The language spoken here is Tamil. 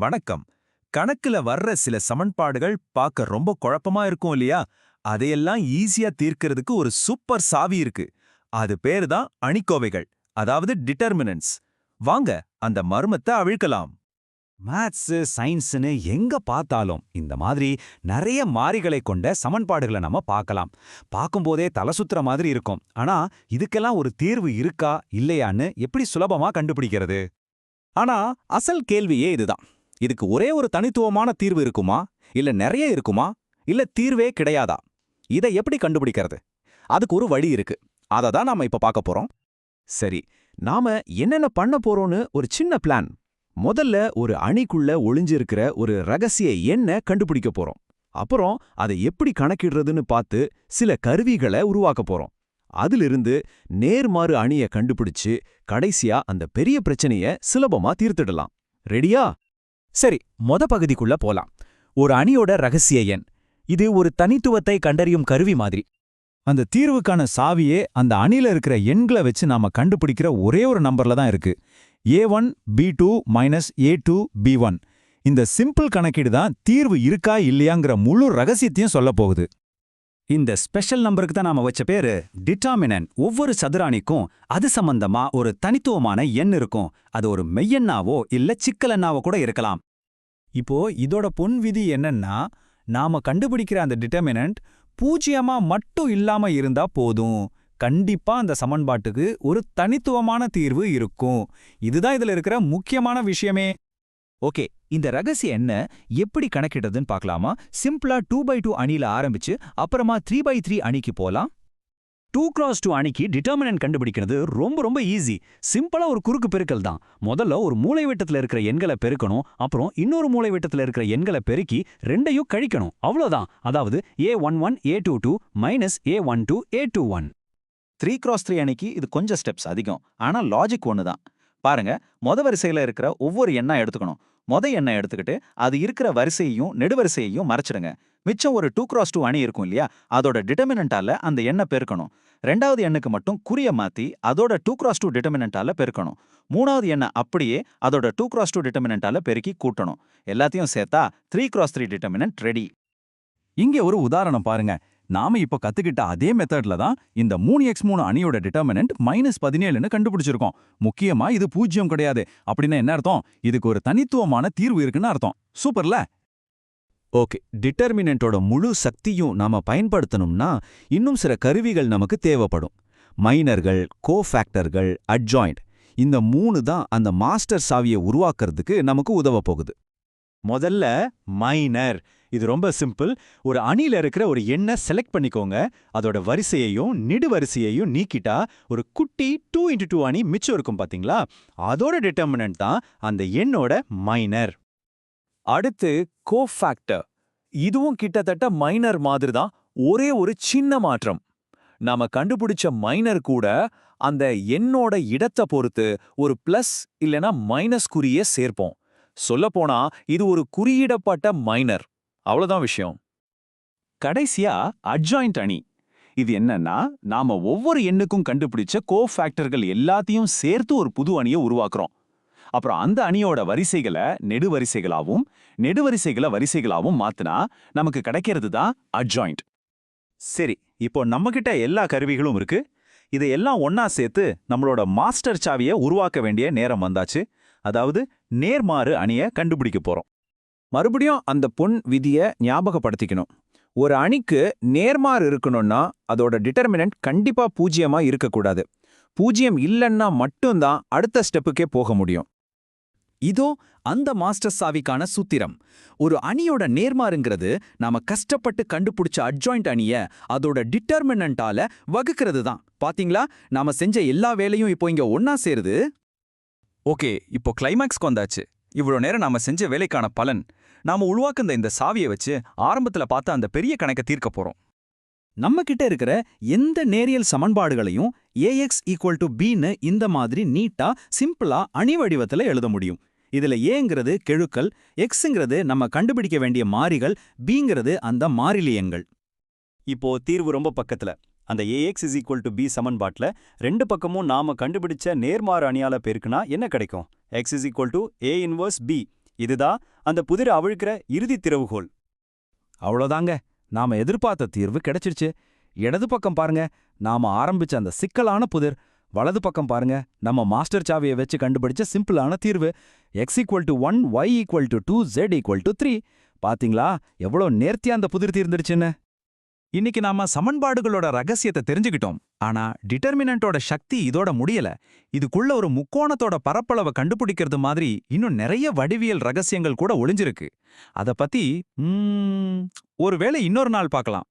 வணக்கம். கணக்குல வர்ற சில சமன்பாடுகள் பார்க்க ரொம்ப குழப்பமா இருக்கும் இல்லையா? அதையெல்லாம் ஈஸியா தீர்க்கிறதுக்கு ஒரு சூப்பர் சாவி இருக்கு. அது பேரு தான் அணிக்கோவைகள், அதாவது டிட்டர்மினன்ட்ஸ். வாங்க அந்த மர்மத்தை அவிழ்க்கலாம். மேத்ஸ் சயின்ஸ்னு எங்க பார்த்தாலும் இந்த மாதிரி நிறைய மாறிகளை கொண்ட சமன்பாடுகளை நம்ம பார்க்கலாம். பார்க்கும்போதே தலை சுத்துற மாதிரி இருக்கும். ஆனா இதுக்கெல்லாம் ஒரு தீர்வு இருக்கா இல்லையான்னு எப்படி சுலபமா கண்டுபிடிக்கிறது? ஆனா அசல் கேள்வியே இதுதான். இதுக்கு ஒரே ஒரு தனித்துவமான தீர்வு இருக்குமா, இல்ல நிறைய இருக்குமா, இல்ல தீர்வே கிடையாதா? இதை எப்படி கண்டுபிடிக்கிறது? அதுக்கு ஒரு வழி இருக்கு. அதை தான் நாம இப்ப பார்க்க போறோம். சரி, நாம என்னென்ன பண்ண போறோம்னு ஒரு சின்ன பிளான். முதல்ல ஒரு அணிக்குள்ள ஒளிஞ்சிருக்கிற ஒரு ரகசிய எண்ணை கண்டுபிடிக்க போறோம். அப்புறம் அதை எப்படி கணக்கிடுறதுன்னு பார்த்து சில கருவிகளை உருவாக்க போறோம். அதிலிருந்து நேர்மாறு அணியை கண்டுபிடிச்சு கடைசியா அந்த பெரிய பிரச்சனைய சுலபமா தீர்த்திடலாம். ரெடியா? சரி, பகுதிக்குள்ள போலாம். ஒரு அணியோட ரகசிய எண். இது ஒரு தனித்துவத்தை கண்டறியும் கருவி மாதிரி. அந்த தீர்வுக்கான சாவியே அந்த அணில இருக்கிற எண்களை வச்சு நாம கண்டுபிடிக்கிற ஒரே ஒரு நம்பர்ல தான் இருக்கு. A1 B2 A2 B1. இந்த சிம்பிள் கணக்கீடு தான் தீர்வு இருக்கா இல்லையாங்கிற முழு ரகசியத்தையும் சொல்ல போகுது. இந்த ஸ்பெஷல் நம்பருக்கு தான் நாம வச்ச பேரு டிட்டர்மினன்ட். ஒவ்வொரு சதுர அணிக்கும் அது சம்பந்தமா ஒரு தனித்துவமான எண் இருக்கும். அது ஒரு மெய்யெண்ணாவோ இல்ல சிக்கலெண்ணாவோ கூட இருக்கலாம். இப்போ இதோட பொன் விதி என்னன்னா, நாம கண்டுபிடிக்கிற அந்த டிட்டர்மினன்ட் பூஜ்யமா மட்டும் இல்லாம இருந்தா போதும். கண்டிப்பா அந்த சமன்பாட்டுக்கு ஒரு தனித்துவமான தீர்வு இருக்கும். இதுதான் இதுல இருக்கிற முக்கியமான விஷயமே. ஓகே, இந்த ரகசிய எண்ணை எப்படி கணக்கிடுறதுன்னு பார்க்கலாமா? சிம்பிளா 2x2 அணியில ஆரம்பிச்சு அப்புறமா 3x3 அணிக்கு போலாம். 2x2 அணிக்கு டிட்டர்மினன்ட் கண்டுபிடிக்கிறது ரொம்ப ஈஸி. சிம்பிளா ஒரு குறுக்கு பெருக்கல் தான். முதல்ல ஒரு மூலைவிட்டத்துல இருக்கிற எண்களை பெருக்கணும். அப்புறம் இன்னொரு மூலைவிட்டத்துல இருக்கிற எண்களை பெருக்கி ரெண்டையும் கழிக்கணும். அவ்வளவுதான். அதாவது A11 A22 A12 A21. 3x3 அணிக்கு இது கொஞ்சம் ஸ்டெப்ஸ் அதிகம். ஆனா லாஜிக் ஒன்று தான். பாருங்க, வரிசையில இருக்கிற ஒவ்வொரு எண்ணா எடுத்துக்கணும். எண்ணை எடுத்துக்கிட்டு அது இருக்கிற வரிசையையும் நெடுவரிசையையும் மறைச்சிடுங்க. மிச்சம் ஒரு 2x2 அணி இருக்கும் இல்லையா, அதோட டிட்டர்மினன்ட்டால அந்த எண்ணை பெருக்கணும். ரெண்டாவது எண்ணுக்கு மட்டும் குறிய மாத்தி அதோட 2x2 டிட்டர்மினன்ட்டால பெருக்கணும். மூணாவது எண்ணை அப்படியே அதோட 2x2 டிட்டர்மினன்ட்டால பெருக்கி கூட்டணும். எல்லாத்தையும் சேர்த்தா 3x3 டிட்டர்மினன்ட் ரெடி. இங்க ஒரு உதாரணம் பாருங்க. நாம இப்ப கத்துக்கிட்ட அதே மெத்தட்ல தான் இந்த 3x3 அணியோட டிட்டர்மினன்ட் -17ன்னு கண்டுபிடிச்சிருக்கோம். முக்கியமா இது பூஜ்யம் கிடையாது. அப்படின்னா என்ன அர்த்தம்? இதுக்கு ஒரு தனித்துவமான தீர்வு இருக்குன்னு அர்த்தம். சூப்பர்ல. ஓகே, டிட்டர்மினன்ட்டோட முழு சக்தியும் நாம பயன்படுத்தணும்னா இன்னும் சில கருவிகள் நமக்கு தேவைப்படும். மைனர்கள், கோஃபேக்டர்கள், அட்ஜாயிண்ட். இந்த 3 தான் அந்த மாஸ்டர் சாவியை உருவாக்குறதுக்கு நமக்கு உதவ போகுது. முதல்ல மைனர். இது ரொம்ப சிம்பிள். ஒரு அணியில இருக்கிற ஒரு எண்ணை செலக்ட் பண்ணிக்கோங்க. அதோட வரிசையையும் நெடுவரிசையையும் நீக்கிட்டா ஒரு குட்டி 2x2 அணி மிச்சம் இருக்கும் பாத்தீங்களா? அதோட டிட்டர்மினன்ட் தான் அந்த எண்ணோட மைனர். அடுத்து கோஃபேக்டர். இதுவும் கிட்டத்தட்ட மைனர் மாதிரி தான். ஒரே ஒரு சின்ன மாற்றம். நாம கண்டுபிடிச்ச மைனர் கூட அந்த எண்ணோட இடத்தை பொறுத்து ஒரு பிளஸ் இல்லனா மைனஸ் குறியே சேர்ப்போம். சொல்லப்போனா இது ஒரு குறியிடப்பட்ட மைனர். அவ்வளவுதான் விஷயம். கடைசியா அட்ஜாயிண்ட் அணி. இது என்னன்னா, நாம ஒவ்வொரு எண்ணுக்கும் கண்டுபிடிச்ச கோஃபேக்டர்கள் எல்லாத்தையும் சேர்த்து ஒரு புது அணியை உருவாக்குறோம். அப்புறம் அந்த அணியோட வரிசைகளை நெடுவரிசைகளாவும் நெடுவரிசைகளை வரிசைகளாவும் மாத்தினா நமக்கு கிடைக்கிறது தான் அட்ஜாயிண்ட். சரி, இப்போ நம்மகிட்ட எல்லா கருவிகளும் இருக்கு. இதையெல்லாம் ஒன்னா சேர்த்து நம்மளோட மாஸ்டர் சாவியை உருவாக்க வேண்டிய நேரம் வந்தாச்சு. அதாவது நேர்மாறு அணியை கண்டுபிடிக்க போறோம். மறுபடியும் அந்த பொன் விதியை ஞாபகப்படுத்திக்கணும். ஒரு அணிக்கு நேர்மாறு இருக்கணும்னா அதோட டிட்டர்மினன்ட் கண்டிப்பா பூஜ்யமா இருக்கக்கூடாது. பூஜ்யம் இல்லைன்னா மட்டும்தான் அடுத்த ஸ்டெப்புக்கே போக முடியும். இதோ அந்த மாஸ்டர் சாவிக்கான சூத்திரம். ஒரு அணியோட நேர்மாறுங்கிறது நாம கஷ்டப்பட்டு கண்டுபிடிச்ச அட்ஜாயிண்ட் அணிய அதோட டிட்டர்மினன்ட்டால வகுக்கிறது தான். பாத்தீங்களா, நாம செஞ்ச எல்லா வேலையும் இப்போ இங்க ஒன்னா சேருது. ஓகே, இப்போ கிளைமாக்ஸ்க்கு வந்தாச்சு. இவ்வளோ நேரம் நாம செஞ்ச வேலைக்கான பலன். நாம உருவாக்குந்த இந்த சாவியை வச்சு ஆரம்பத்துல பார்த்த அந்த பெரிய கணக்கை தீர்க்க போறோம். நம்ம கிட்ட இருக்கிற எந்த நேரியல் சமன்பாடுகளையும் AX = Bன்னு இந்த மாதிரி நீட்டா சிம்பிளா அணி வடிவத்துல எழுத முடியும். இதுல ஏங்கிறது கெழுக்கள், எக்ஸ்ங்கிறது நம்ம கண்டுபிடிக்க வேண்டிய மாறிகள், Bங்கிறது அந்த மாறிலி எண்கள். இப்போ தீர்வு ரொம்ப பக்கத்துல. அந்த AX = B சமன்பாட்ல ரெண்டு பக்கமும் நாம கண்டுபிடிச்ச நேர்மாறு அணியால பெருக்குனா என்ன கிடைக்கும்? X = A 1B. இதுதான் அந்த புதிரை அவிழ்க்கிற இறுதி திறவுகோல். அவ்வளோதாங்க, நாம எதிர்பார்த்த தீர்வு கிடைச்சிருச்சு. இடது பக்கம் பாருங்க, நாம ஆரம்பிச்ச அந்த சிக்கலான புதிர். வலது பக்கம் பாருங்க, நம்ம மாஸ்டர் சாவியை வச்சு கண்டுபிடிச்ச சிம்பிளான தீர்வு. x=1, y=2, z=3. பாத்தீங்களா எவ்வளோ நேர்த்தியா அந்த புதிர் தீர்ந்துருச்சுன்னு? இன்னைக்கு நாம சமன்பாடுகளோட ரகசியத்தை தெரிஞ்சுக்கிட்டோம். ஆனா டிட்டர்மினன்ட்டோட சக்தி இதோட முடியல. இதுக்குள்ள ஒரு முக்கோணத்தோட பரப்பளவை கண்டுபிடிக்கிறது மாதிரி இன்னும் நிறைய வடிவியல் ரகசியங்கள் கூட ஒளிஞ்சிருக்கு. அத பத்தி ஒருவேளை இன்னொரு நாள் பார்க்கலாம்.